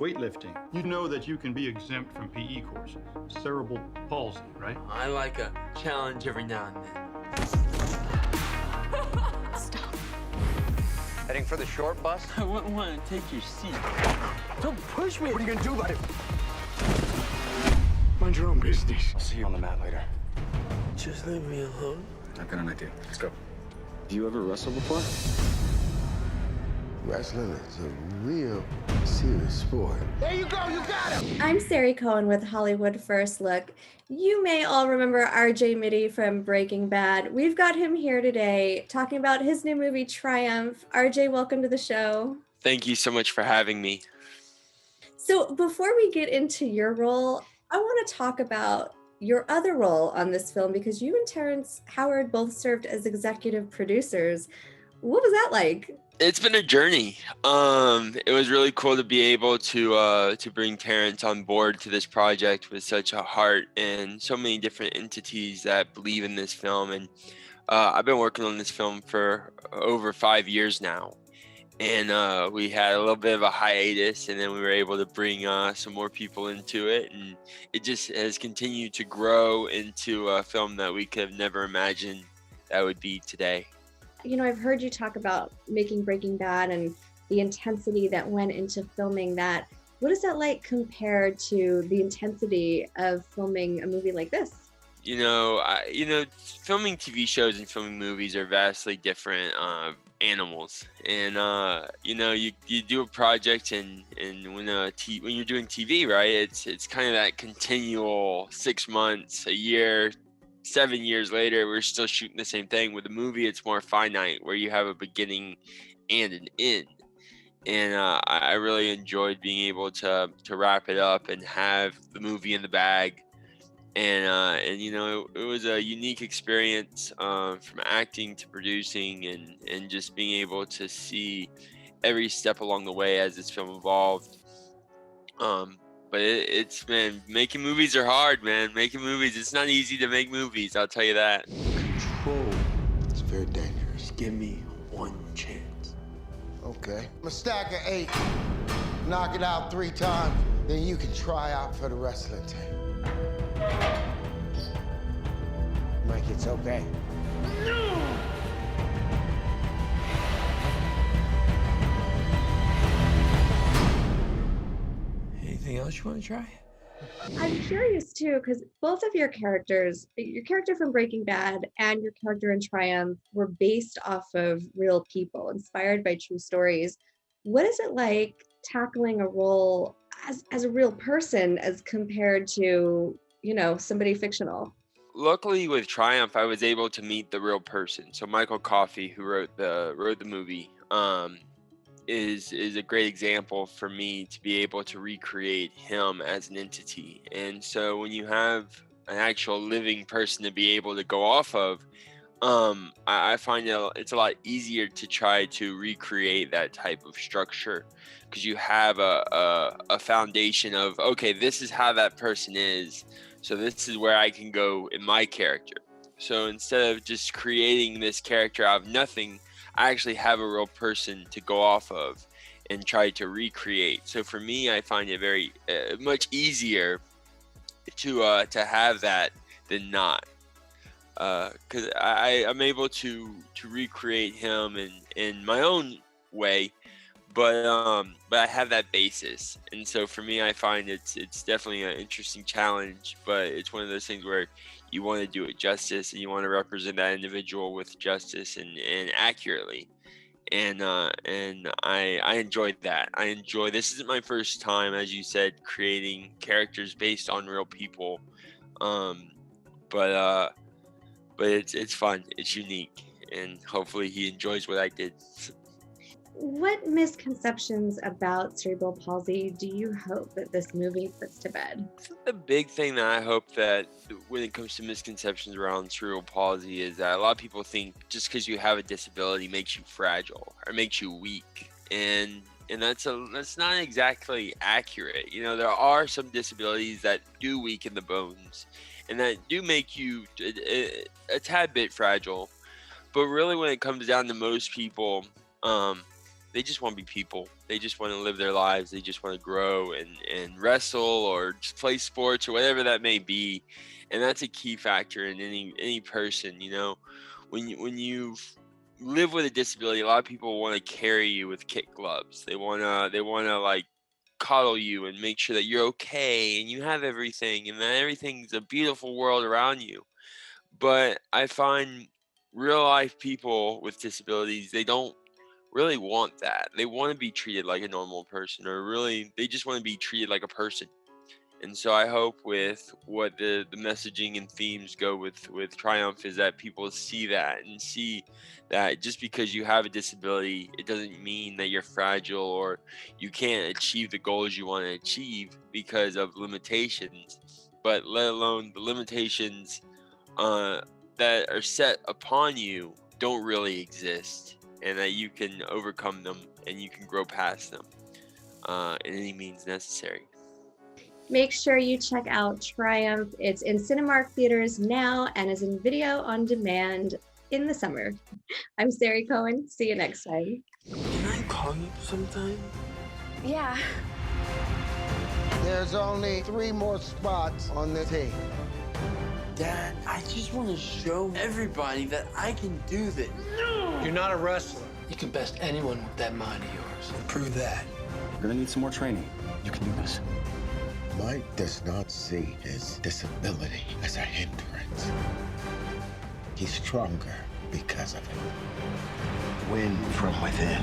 weightlifting. You know that you can be exempt from PE courses. Cerebral palsy, right? I like a challenge every now and then. Stop. Heading for the short bus? I wouldn't want to take your seat. Don't push me! What are you gonna do about it? Mind your own business. I'll see you on the mat later. Just leave me alone. I've got an idea. Let's go. Have you ever wrestled before? Wrestling is a real serious sport. There you go, you got him! I'm Sari Cohen with Hollywood First Look. You may all remember RJ Mitte from Breaking Bad. We've got him here today talking about his new movie, Triumph. RJ, welcome to the show. Thank you so much for having me. So before we get into your role, I want to talk about your other role on this film because you and Terrence Howard both served as executive producers. What was that like? It's been a journey. It was really cool to be able to bring Terrence on board to this project with such a heart and so many different entities that believe in this film. And I've been working on this film for over 5 years now. And we had a little bit of a hiatus, and then we were able to bring some more people into it. And it just has continued to grow into a film that we could have never imagined that would be today. You know, I've heard you talk about making Breaking Bad and the intensity that went into filming that. What is that like compared to the intensity of filming a movie like this? Filming TV shows and filming movies are vastly different animals. And, you do a project and when you're doing TV, right, it's kind of that continual 6 months, a year, 7 years later, we're still shooting the same thing. With a movie, it's more finite, where you have a beginning and an end. And I really enjoyed being able to wrap it up and have the movie in the bag. And it was a unique experience from acting to producing and just being able to see every step along the way as this film evolved. But it's been, making movies are hard, man. Making movies, it's not easy to make movies, I'll tell you that. Control. It's very dangerous. Give me one chance. Okay. I'm a stack of 8. Knock it out 3 times, then you can try out for the wrestling team. Mike, it's okay. Anything else you want to try? I'm curious too, because both of your characters, your character from Breaking Bad and your character in Triumph, were based off of real people, inspired by true stories. What is it like tackling a role as a real person as compared to, somebody fictional? Luckily with Triumph, I was able to meet the real person. So Michael Coffey, who wrote the movie, is a great example for me to be able to recreate him as an entity. And so when you have an actual living person to be able to go off of, I find it's a lot easier to try to recreate that type of structure, because you have a foundation of, okay, this is how that person is, so this is where I can go in my character. So instead of just creating this character out of nothing, I actually have a real person to go off of and try to recreate. So for me, I find it very much easier to have that than not, because I'm able to recreate him in my own way, but I have that basis. And so for me, I find it's definitely an interesting challenge, but it's one of those things where you want to do it justice and you want to represent that individual with justice and accurately. And I enjoyed that. This isn't my first time, as you said, creating characters based on real people. But it's fun. It's unique, and hopefully he enjoys what I did. What misconceptions about cerebral palsy do you hope that this movie puts to bed? The big thing that I hope that when it comes to misconceptions around cerebral palsy is that a lot of people think just because you have a disability makes you fragile or makes you weak. And that's not exactly accurate. There are some disabilities that do weaken the bones and that do make you a tad bit fragile. But really when it comes down to most people, want to be people. They just want to live their lives. They just want to grow and wrestle or just play sports or whatever that may be. And that's a key factor in any person, you know. When you live with a disability, a lot of people want to carry you with kid gloves. They wanna like coddle you and make sure that you're okay and you have everything and that everything's a beautiful world around you. But I find real life people with disabilities, they don't really want that. They want to be treated like a normal person, or really they just want to be treated like a person. And so I hope with what the messaging and themes go with Triumph is that people see that and see that just because you have a disability, it doesn't mean that you're fragile or you can't achieve the goals you want to achieve because of limitations, but let alone the limitations that are set upon you don't really exist, and that you can overcome them and you can grow past them in any means necessary. Make sure you check out Triumph. It's in Cinemark theaters now and is in video on demand in the summer. I'm Sari Cohen. See you next time. Can I call you sometime? Yeah. There's only 3 more spots on the team. Dad, I just want to show everybody that I can do this. You're not a wrestler. You can best anyone with that mind of yours. Prove that. You're gonna need some more training. You can do this. Mike does not see his disability as a hindrance. He's stronger because of it. Win from within.